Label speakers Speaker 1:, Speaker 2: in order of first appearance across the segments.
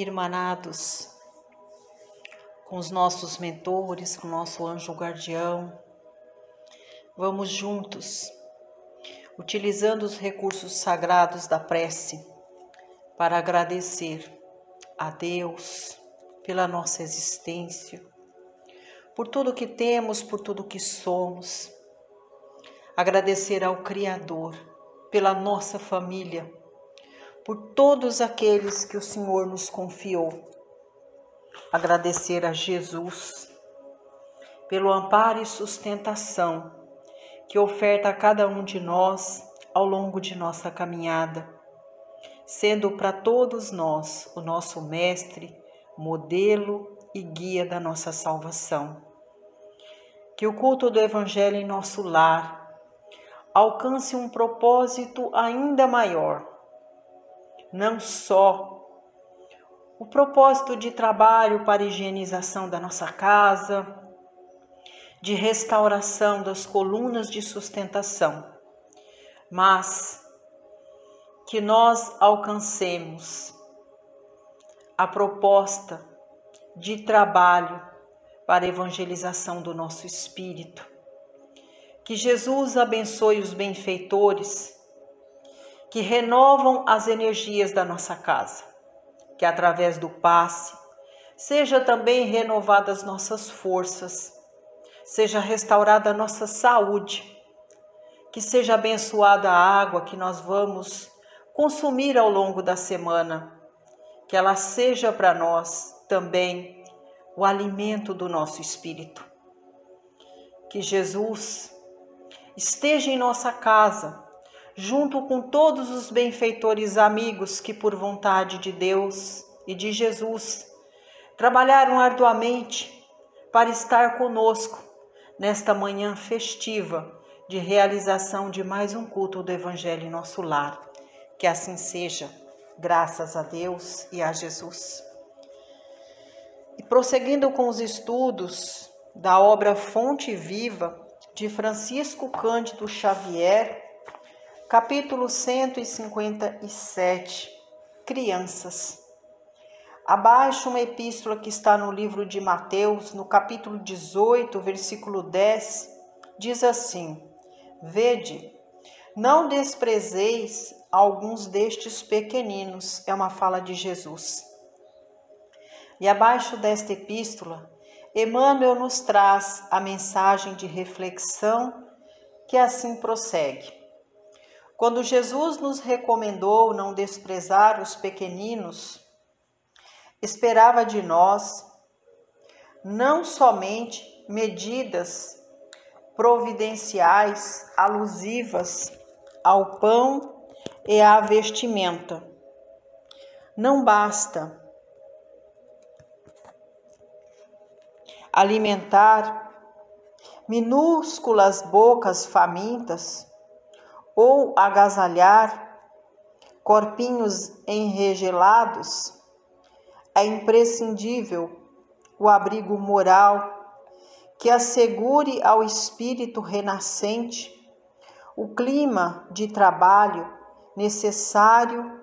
Speaker 1: irmanados com os nossos mentores, com o nosso anjo guardião. Vamos juntos, utilizando os recursos sagrados da prece, para agradecer a Deus pela nossa existência, por tudo que temos, por tudo que somos. Agradecer ao Criador pela nossa família, por todos aqueles que o Senhor nos confiou. Agradecer a Jesus pelo amparo e sustentação que oferta a cada um de nós ao longo de nossa caminhada, sendo para todos nós o nosso mestre, modelo e guia da nossa salvação. Que o culto do Evangelho em nosso lar alcance um propósito ainda maior, não só o propósito de trabalho para higienização da nossa casa, de restauração das colunas de sustentação, mas que nós alcancemos a proposta de trabalho para a evangelização do nosso espírito. Que Jesus abençoe os benfeitores que renovam as energias da nossa casa, que através do passe seja também renovadas nossas forças, seja restaurada a nossa saúde, que seja abençoada a água que nós vamos consumir ao longo da semana, que ela seja para nós também o alimento do nosso espírito. Que Jesus esteja em nossa casa, junto com todos os benfeitores amigos que, por vontade de Deus e de Jesus, trabalharam arduamente para estar conosco nesta manhã festiva de realização de mais um culto do Evangelho em nosso lar. Que assim seja, graças a Deus e a Jesus. E prosseguindo com os estudos da obra Fonte Viva de Francisco Cândido Xavier, capítulo 157, Crianças. Abaixo uma epístola que está no livro de Mateus, no capítulo 18, versículo 10, diz assim: Vede, não desprezeis alguns destes pequeninos. É uma fala de Jesus. E abaixo desta epístola, Emmanuel nos traz a mensagem de reflexão que assim prossegue. Quando Jesus nos recomendou não desprezar os pequeninos, esperava de nós não somente medidas providenciais alusivas ao pão e à vestimenta. Não basta alimentar minúsculas bocas famintas ou agasalhar corpinhos enregelados. É imprescindível o abrigo moral que assegure ao espírito renascente o clima de trabalho necessário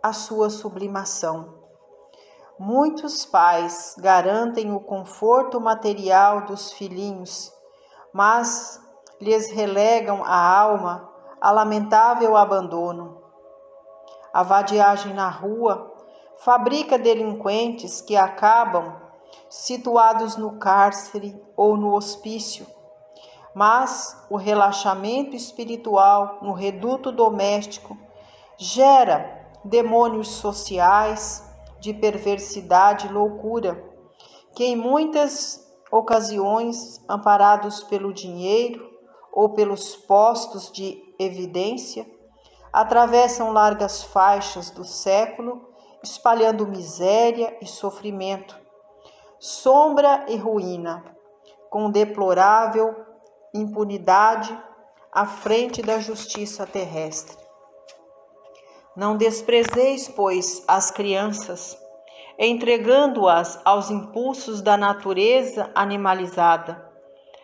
Speaker 1: à sua sublimação. Muitos pais garantem o conforto material dos filhinhos, mas lhes relegam a alma a lamentável abandono. A vadiagem na rua fabrica delinquentes que acabam situados no cárcere ou no hospício, mas o relaxamento espiritual no reduto doméstico gera demônios sociais de perversidade e loucura, que em muitas ocasiões, amparados pelo dinheiro ou pelos postos de evidência, atravessam largas faixas do século, espalhando miséria e sofrimento, sombra e ruína, com deplorável impunidade à frente da justiça terrestre. Não desprezeis, pois, as crianças, entregando-as aos impulsos da natureza animalizada.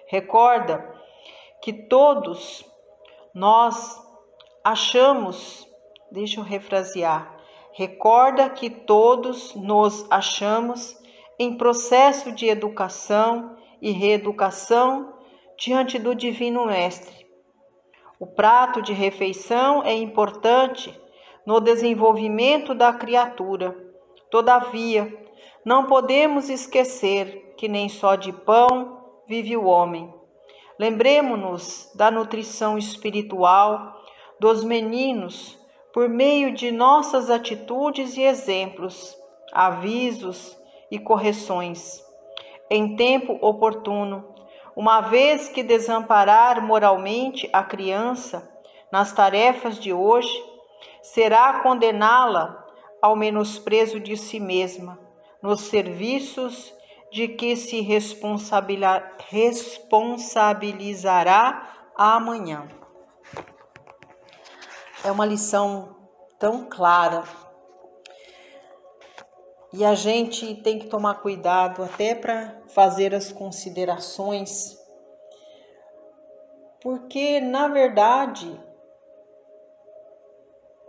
Speaker 1: Recorda que todos nós achamos, deixa eu refrasear, recorda que todos nos achamos em processo de educação e reeducação diante do Divino Mestre. O prato de refeição é importante no desenvolvimento da criatura. Todavia, não podemos esquecer que nem só de pão vive o homem. Lembremos-nos da nutrição espiritual dos meninos por meio de nossas atitudes e exemplos, avisos e correções, em tempo oportuno, uma vez que desamparar moralmente a criança nas tarefas de hoje, será condená-la ao menosprezo de si mesma, nos serviços de que se responsabilizará amanhã. É uma lição tão clara e a gente tem que tomar cuidado até para fazer as considerações, porque, na verdade,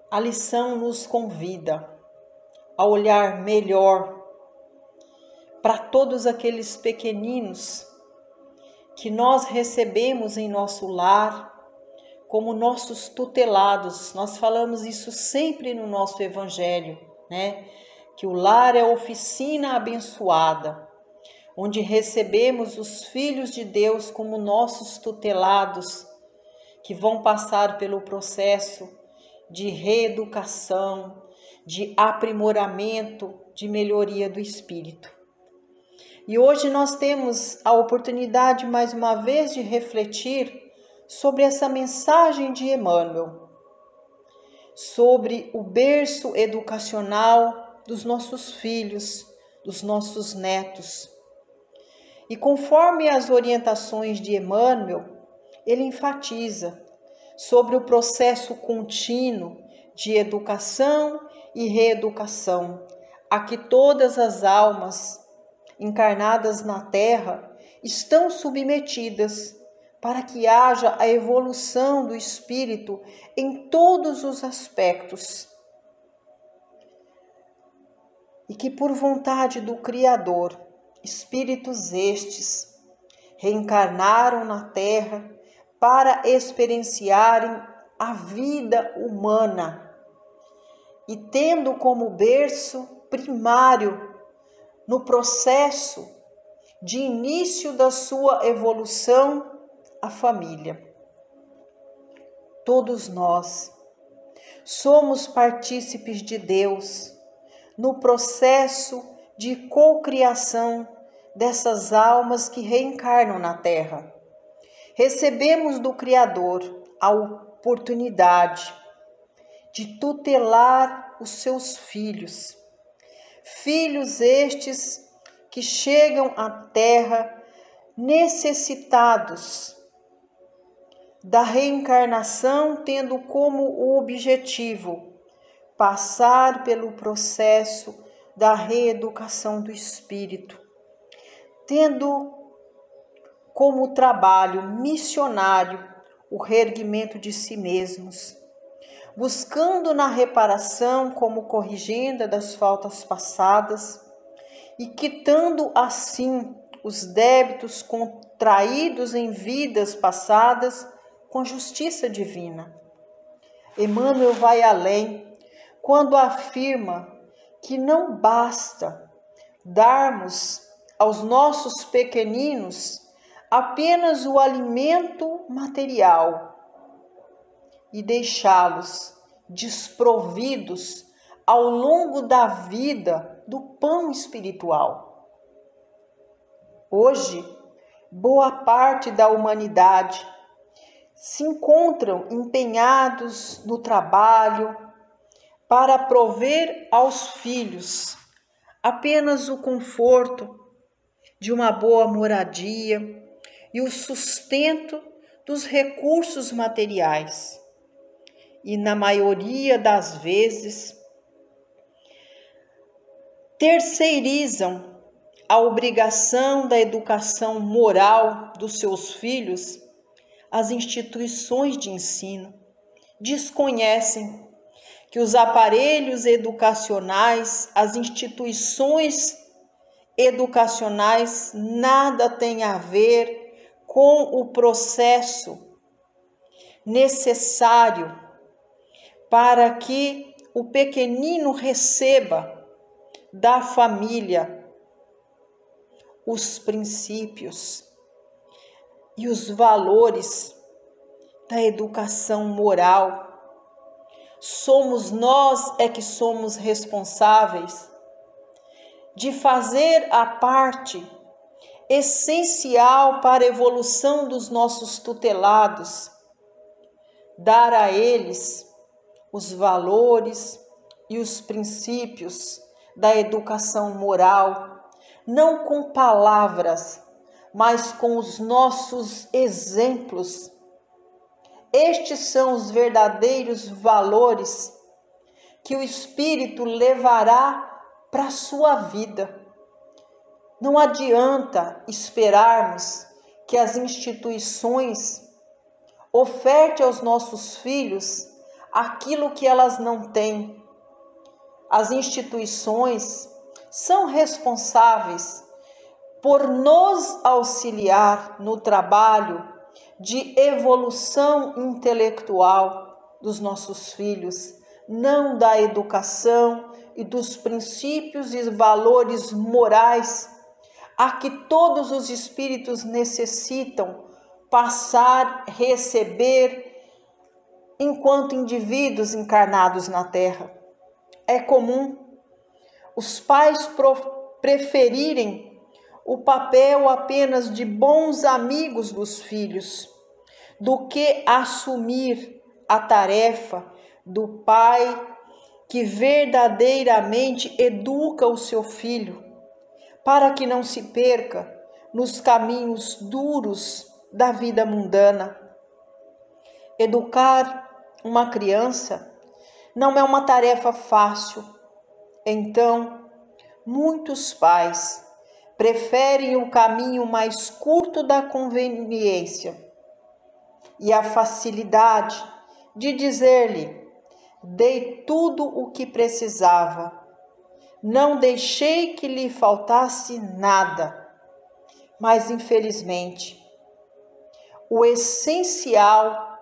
Speaker 1: a lição nos convida a olhar melhor para todos aqueles pequeninos que nós recebemos em nosso lar como nossos tutelados. Nós falamos isso sempre no nosso evangelho, né? Que o lar é a oficina abençoada, onde recebemos os filhos de Deus como nossos tutelados, que vão passar pelo processo de reeducação, de aprimoramento, de melhoria do espírito. E hoje nós temos a oportunidade, mais uma vez, de refletir sobre essa mensagem de Emmanuel, sobre o berço educacional dos nossos filhos, dos nossos netos. E conforme as orientações de Emmanuel, ele enfatiza sobre o processo contínuo de educação e reeducação, a que todas as almas encarnadas na Terra estão submetidas, para que haja a evolução do espírito em todos os aspectos. E que, por vontade do Criador, espíritos estes reencarnaram na Terra para experienciarem a vida humana e tendo como berço primário no processo de início da sua evolução a família. Todos nós somos partícipes de Deus no processo de cocriação dessas almas que reencarnam na Terra. Recebemos do Criador a oportunidade de tutelar os seus filhos. Filhos estes que chegam à Terra necessitados da reencarnação, tendo como objetivo passar pelo processo da reeducação do espírito, tendo como trabalho missionário o reerguimento de si mesmos, buscando na reparação como corrigenda das faltas passadas e quitando assim os débitos contraídos em vidas passadas com justiça divina. Emmanuel vai além quando afirma que não basta darmos aos nossos pequeninos apenas o alimento material e deixá-los desprovidos ao longo da vida do pão espiritual. Hoje, boa parte da humanidade se encontram empenhados no trabalho para prover aos filhos apenas o conforto de uma boa moradia e o sustento dos recursos materiais. E, na maioria das vezes, terceirizam a obrigação da educação moral dos seus filhos às instituições de ensino. Desconhecem que os aparelhos educacionais, as instituições educacionais nada têm a ver com o processo necessário para que o pequenino receba da família os princípios e os valores da educação moral. Somos nós que somos responsáveis de fazer a parte essencial para a evolução dos nossos tutelados, dar a eles os valores e os princípios da educação moral, não com palavras, mas com os nossos exemplos. Estes são os verdadeiros valores que o Espírito levará para a sua vida. Não adianta esperarmos que as instituições ofertem aos nossos filhos aquilo que elas não têm. As instituições são responsáveis por nos auxiliar no trabalho de evolução intelectual dos nossos filhos, não da educação e dos princípios e valores morais a que todos os espíritos necessitam passar, receber enquanto indivíduos encarnados na Terra. É comum os pais preferirem o papel apenas de bons amigos dos filhos, do que assumir a tarefa do pai que verdadeiramente educa o seu filho, para que não se perca nos caminhos duros da vida mundana. Educar uma criança não é uma tarefa fácil, então muitos pais preferem o caminho mais curto da conveniência e a facilidade de dizer-lhe: dei tudo o que precisava, não deixei que lhe faltasse nada. Mas, infelizmente, o essencial,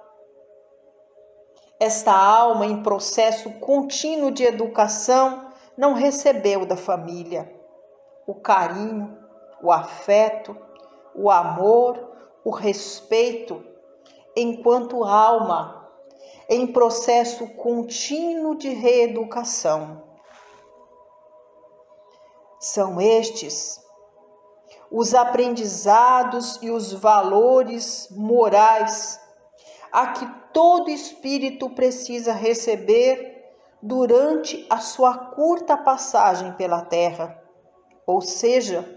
Speaker 1: esta alma em processo contínuo de educação, não recebeu da família o carinho, o afeto, o amor, o respeito, enquanto alma em processo contínuo de reeducação. São estes os aprendizados e os valores morais a que todo espírito precisa receber durante a sua curta passagem pela Terra. Ou seja,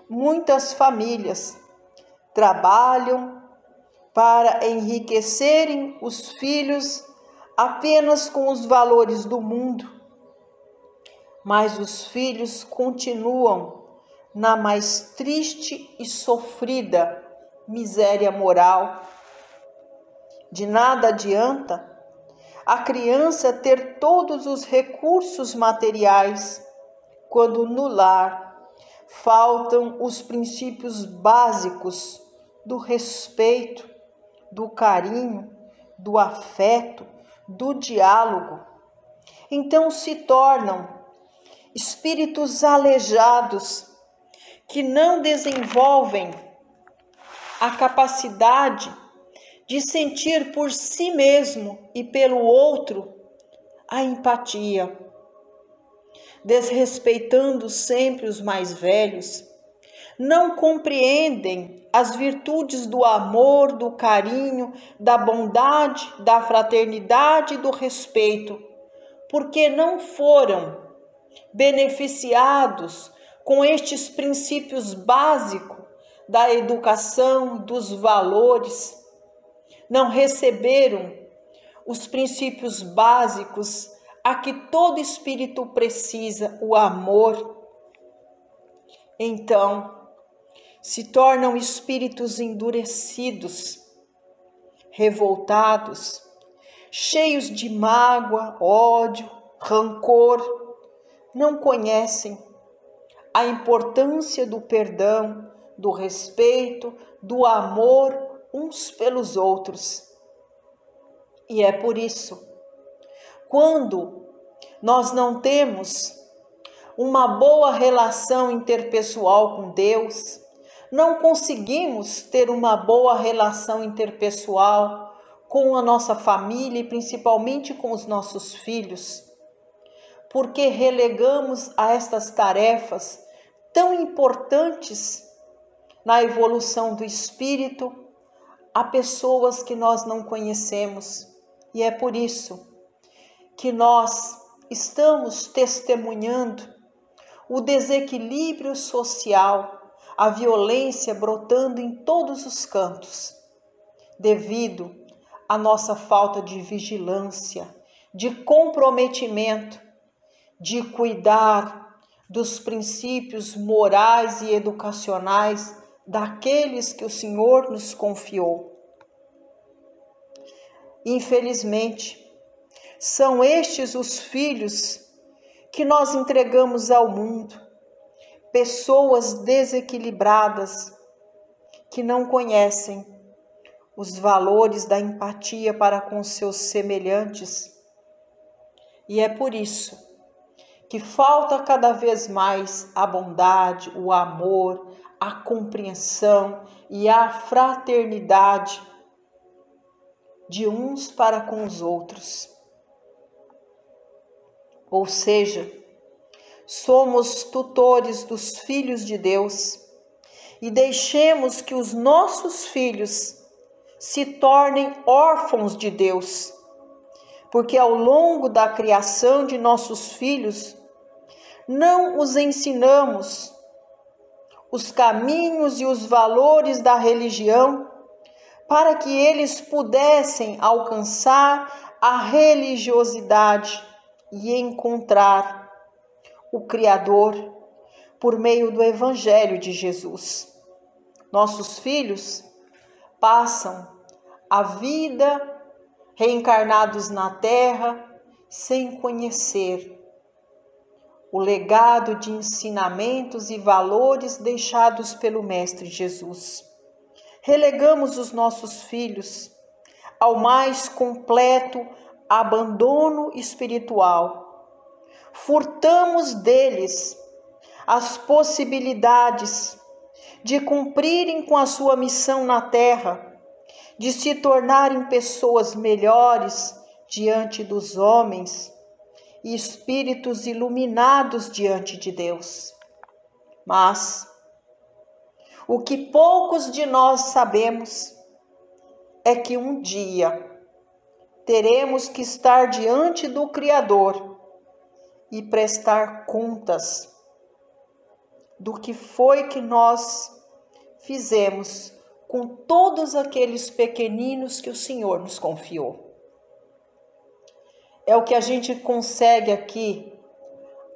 Speaker 1: muitas famílias trabalham para enriquecerem os filhos apenas com os valores do mundo, mas os filhos continuam na mais triste e sofrida miséria moral. De nada adianta a criança ter todos os recursos materiais quando no lar faltam os princípios básicos do respeito, do carinho, do afeto, do diálogo. Então se tornam espíritos aleijados que não desenvolvem a capacidade de sentir por si mesmo e pelo outro a empatia, desrespeitando sempre os mais velhos, não compreendem as virtudes do amor, do carinho, da bondade, da fraternidade e do respeito, porque não foram beneficiados com estes princípios básicos da educação, dos valores, não receberam os princípios básicos a que todo espírito precisa, o amor. Então, se tornam espíritos endurecidos, revoltados, cheios de mágoa, ódio, rancor, não conhecem a importância do perdão, do respeito, do amor uns pelos outros. E é por isso, quando nós não temos uma boa relação interpessoal com Deus, não conseguimos ter uma boa relação interpessoal com a nossa família e principalmente com os nossos filhos, porque relegamos a estas tarefas tão importantes na evolução do espírito a pessoas que nós não conhecemos. E é por isso que nós estamos testemunhando o desequilíbrio social, a violência brotando em todos os cantos, devido à nossa falta de vigilância, de comprometimento, de cuidar dos princípios morais e educacionais daqueles que o Senhor nos confiou. Infelizmente, são estes os filhos que nós entregamos ao mundo, pessoas desequilibradas que não conhecem os valores da empatia para com seus semelhantes. E é por isso que falta cada vez mais a bondade, o amor, a compreensão e a fraternidade de uns para com os outros. Ou seja, somos tutores dos filhos de Deus e deixemos que os nossos filhos se tornem órfãos de Deus, porque ao longo da criação de nossos filhos, não os ensinamos os caminhos e os valores da religião para que eles pudessem alcançar a religiosidade e encontrar o Criador por meio do Evangelho de Jesus. Nossos filhos passam a vida reencarnados na Terra sem conhecer o legado de ensinamentos e valores deixados pelo Mestre Jesus. Relegamos os nossos filhos ao mais completo abandono espiritual. Furtamos deles as possibilidades de cumprirem com a sua missão na Terra, de se tornarem pessoas melhores diante dos homens e espíritos iluminados diante de Deus. Mas o que poucos de nós sabemos é que um dia teremos que estar diante do Criador e prestar contas do que foi que nós fizemos com todos aqueles pequeninos que o Senhor nos confiou. É o que a gente consegue aqui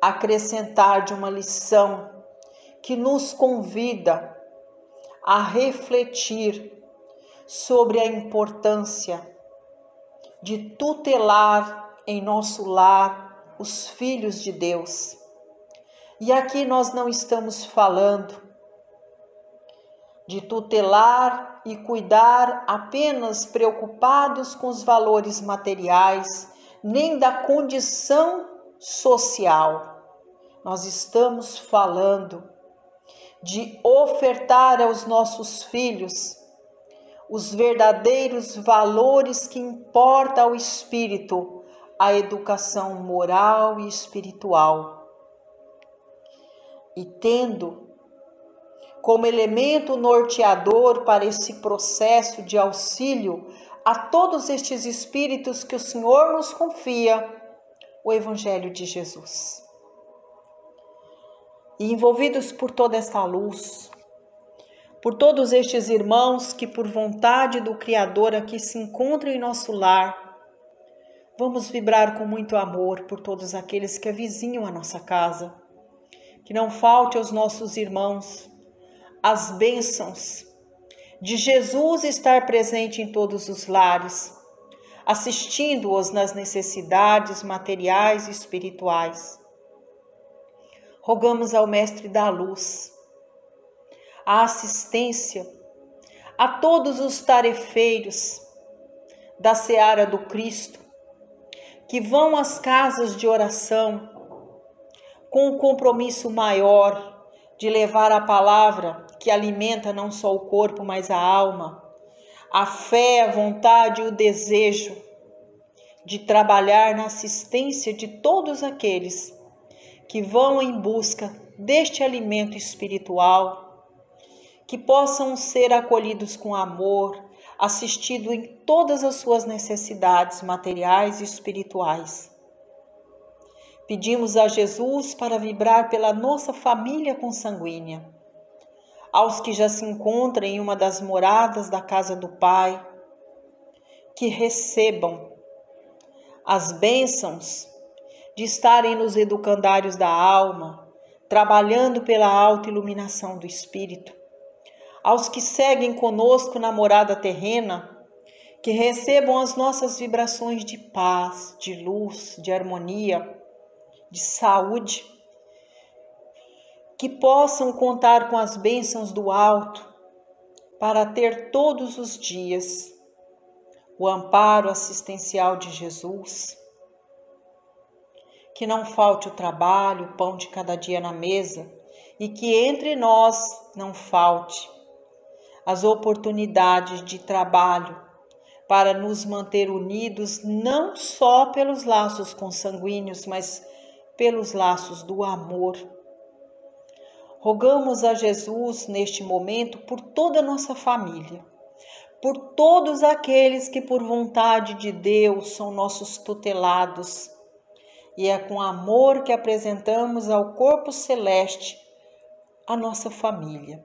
Speaker 1: acrescentar de uma lição que nos convida a refletir sobre a importância de tutelar em nosso lar os filhos de Deus. E aqui nós não estamos falando de tutelar e cuidar apenas preocupados com os valores materiais, nem da condição social. Nós estamos falando de ofertar aos nossos filhos os verdadeiros valores que importam ao espírito, a educação moral e espiritual. E tendo como elemento norteador para esse processo de auxílio a todos estes espíritos que o Senhor nos confia, o Evangelho de Jesus. E envolvidos por toda esta luz, por todos estes irmãos que por vontade do Criador aqui se encontram em nosso lar, vamos vibrar com muito amor por todos aqueles que avizinham a nossa casa. Que não falte aos nossos irmãos as bênçãos de Jesus estar presente em todos os lares, assistindo-os nas necessidades materiais e espirituais. Rogamos ao Mestre da Luz a assistência a todos os tarefeiros da seara do Cristo, que vão às casas de oração com o compromisso maior de levar a palavra que alimenta não só o corpo, mas a alma, a fé, a vontade e o desejo de trabalhar na assistência de todos aqueles que vão em busca deste alimento espiritual, que possam ser acolhidos com amor, assistido em todas as suas necessidades materiais e espirituais. Pedimos a Jesus para vibrar pela nossa família consanguínea, aos que já se encontram em uma das moradas da casa do Pai, que recebam as bênçãos de estarem nos educandários da alma, trabalhando pela autoiluminação do Espírito. Aos que seguem conosco na morada terrena, que recebam as nossas vibrações de paz, de luz, de harmonia, de saúde, que possam contar com as bênçãos do alto para ter todos os dias o amparo assistencial de Jesus, que não falte o trabalho, o pão de cada dia na mesa e que entre nós não falte as oportunidades de trabalho para nos manter unidos não só pelos laços consanguíneos, mas pelos laços do amor. Rogamos a Jesus neste momento por toda a nossa família, por todos aqueles que por vontade de Deus são nossos tutelados, e é com amor que apresentamos ao corpo celeste a nossa família,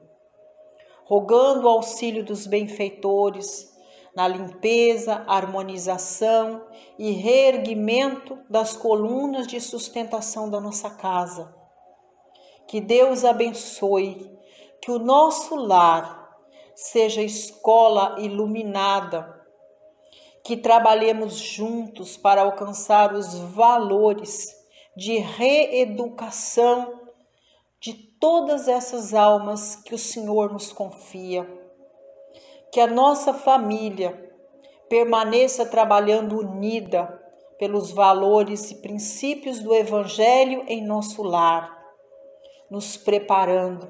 Speaker 1: rogando o auxílio dos benfeitores na limpeza, harmonização e reerguimento das colunas de sustentação da nossa casa. Que Deus abençoe, que o nosso lar seja escola iluminada, que trabalhemos juntos para alcançar os valores de reeducação de todas essas almas que o Senhor nos confia. Que a nossa família permaneça trabalhando unida pelos valores e princípios do Evangelho em nosso lar, nos preparando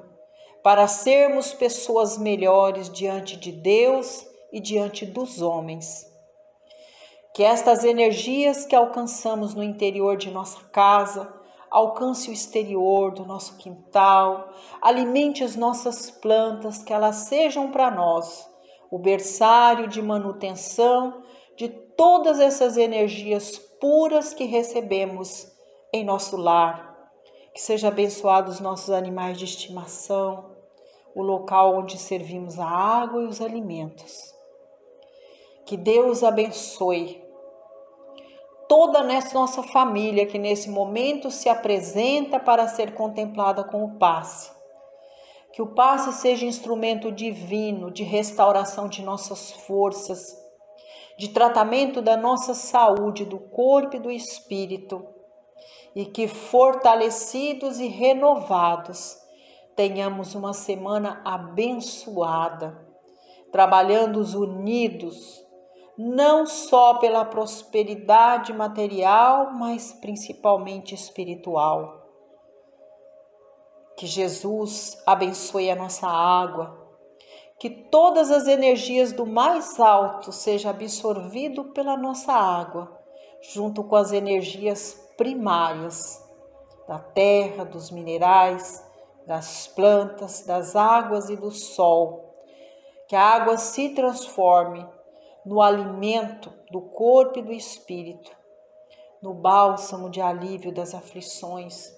Speaker 1: para sermos pessoas melhores diante de Deus e diante dos homens. Que estas energias que alcançamos no interior de nossa casa alcance o exterior do nosso quintal, alimente as nossas plantas, que elas sejam para nós o berçário de manutenção de todas essas energias puras que recebemos em nosso lar. Que seja abençoado os nossos animais de estimação, o local onde servimos a água e os alimentos. Que Deus abençoe toda essa nossa família que nesse momento se apresenta para ser contemplada com o passe. Que o passe seja instrumento divino de restauração de nossas forças, de tratamento da nossa saúde, do corpo e do espírito, e que fortalecidos e renovados tenhamos uma semana abençoada, trabalhando unidos, não só pela prosperidade material, mas principalmente espiritual. Que Jesus abençoe a nossa água, que todas as energias do mais alto sejam absorvidas pela nossa água, junto com as energias primárias da terra, dos minerais, das plantas, das águas e do sol. Que a água se transforme no alimento do corpo e do espírito, no bálsamo de alívio das aflições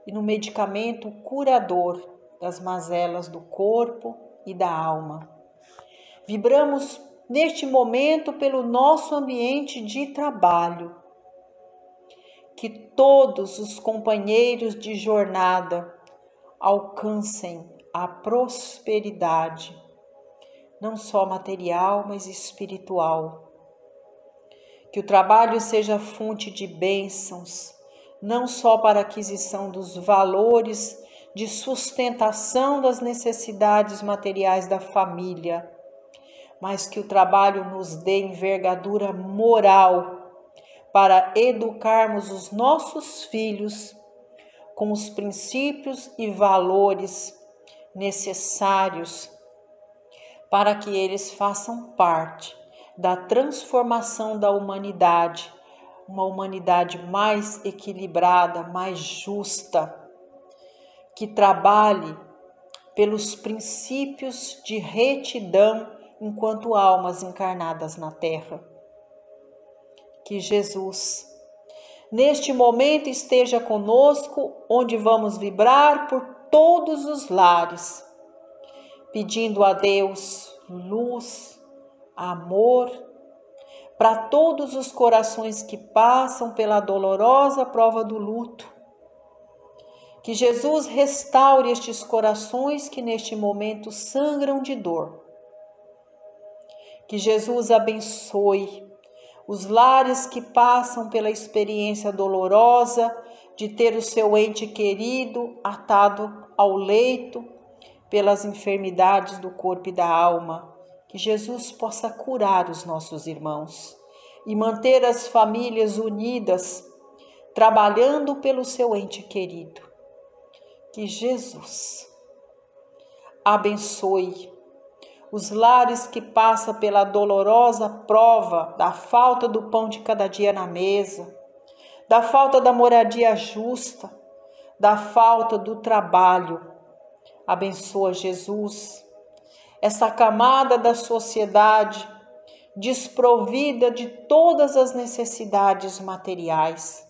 Speaker 1: e no medicamento curador das mazelas do corpo e da alma. Vibramos neste momento pelo nosso ambiente de trabalho. Que todos os companheiros de jornada alcancem a prosperidade, não só material, mas espiritual. Que o trabalho seja fonte de bênçãos, não só para a aquisição dos valores de sustentação das necessidades materiais da família, mas que o trabalho nos dê envergadura moral para educarmos os nossos filhos com os princípios e valores necessários para que eles façam parte da transformação da humanidade, uma humanidade mais equilibrada, mais justa, que trabalhe pelos princípios de retidão enquanto almas encarnadas na Terra. Que Jesus, neste momento, esteja conosco, onde vamos vibrar por todos os lares, pedindo a Deus luz, amor, para todos os corações que passam pela dolorosa prova do luto. Que Jesus restaure estes corações que neste momento sangram de dor. Que Jesus abençoe os lares que passam pela experiência dolorosa de ter o seu ente querido atado ao leito pelas enfermidades do corpo e da alma. Que Jesus possa curar os nossos irmãos e manter as famílias unidas, trabalhando pelo seu ente querido. Que Jesus abençoe os lares que passam pela dolorosa prova da falta do pão de cada dia na mesa, da falta da moradia justa, da falta do trabalho. Abençoa, Jesus, essa camada da sociedade desprovida de todas as necessidades materiais.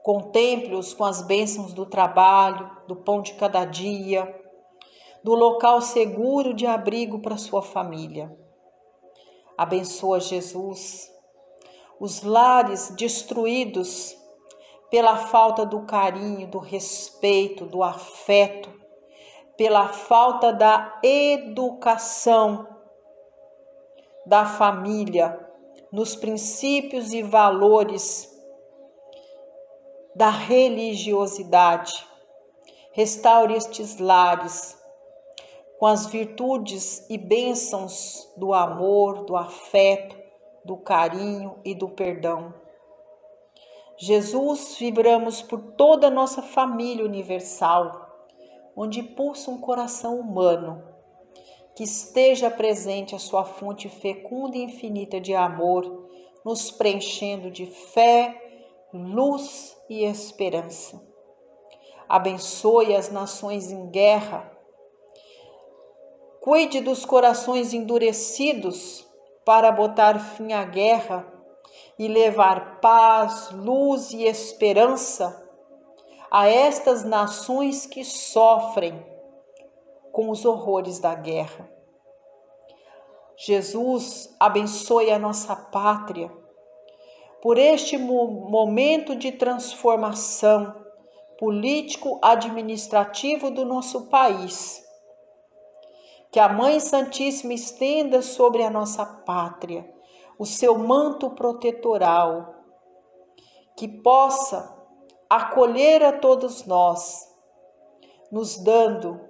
Speaker 1: Contemple-os com as bênçãos do trabalho, do pão de cada dia, do local seguro de abrigo para sua família. Abençoa, Jesus, os lares destruídos pela falta do carinho, do respeito, do afeto, pela falta da educação da família, nos princípios e valores da religiosidade. Restaure estes lares com as virtudes e bênçãos do amor, do afeto, do carinho e do perdão. Jesus, vibramos por toda a nossa família universal, onde pulsa um coração humano, que esteja presente a sua fonte fecunda e infinita de amor, nos preenchendo de fé, luz e esperança. Abençoe as nações em guerra, cuide dos corações endurecidos para botar fim à guerra e levar paz, luz e esperança a estas nações que sofrem com os horrores da guerra. Jesus, abençoe a nossa pátria por este momento de transformação político-administrativo do nosso país. Que a Mãe Santíssima estenda sobre a nossa pátria o seu manto protetoral, que possa acolher a todos nós, nos dando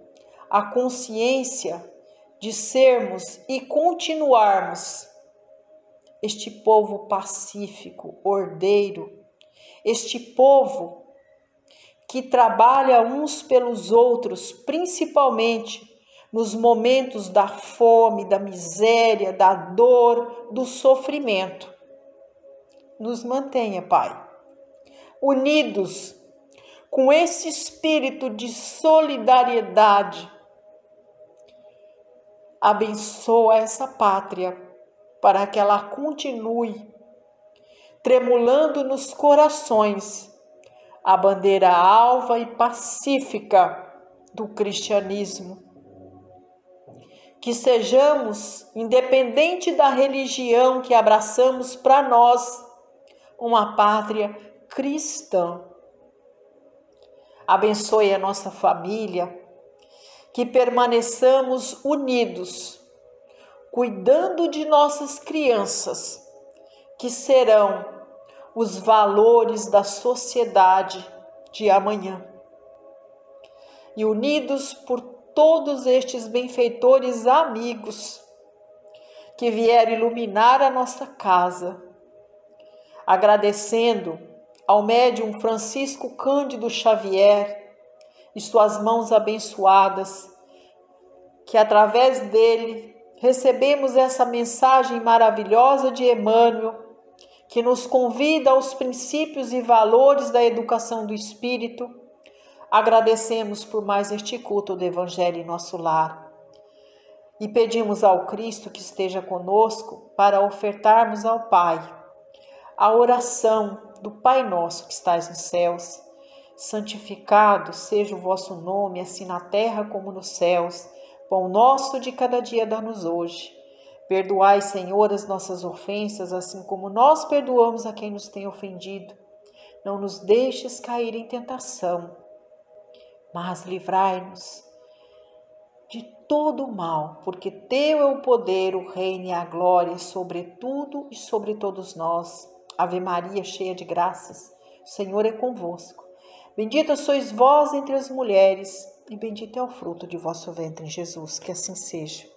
Speaker 1: a consciência de sermos e continuarmos este povo pacífico, ordeiro, este povo que trabalha uns pelos outros, principalmente nos momentos da fome, da miséria, da dor, do sofrimento. Nos mantenha, Pai, unidos com esse espírito de solidariedade. Abençoa essa pátria para que ela continue tremulando nos corações a bandeira alva e pacífica do cristianismo. Que sejamos, independente da religião que abraçamos para nós, uma pátria cristã. Abençoe a nossa família, que permaneçamos unidos, cuidando de nossas crianças, que serão os valores da sociedade de amanhã. E unidos por todos estes benfeitores amigos que vieram iluminar a nossa casa, agradecendo ao médium Francisco Cândido Xavier e suas mãos abençoadas, que através dele recebemos essa mensagem maravilhosa de Emmanuel, que nos convida aos princípios e valores da educação do espírito. Agradecemos por mais este culto do Evangelho em nosso lar e pedimos ao Cristo que esteja conosco para ofertarmos ao Pai a oração do Pai Nosso que estais nos céus. Santificado seja o vosso nome, assim na terra como nos céus. Pão nosso de cada dia dá-nos hoje. Perdoai, Senhor, as nossas ofensas, assim como nós perdoamos a quem nos tem ofendido. Não nos deixes cair em tentação, mas livrai-nos de todo o mal, porque teu é o poder, o reino e a glória sobre tudo e sobre todos nós. Ave Maria, cheia de graças, o Senhor é convosco. Bendita sois vós entre as mulheres, e bendito é o fruto de vosso ventre, Jesus. Que assim seja.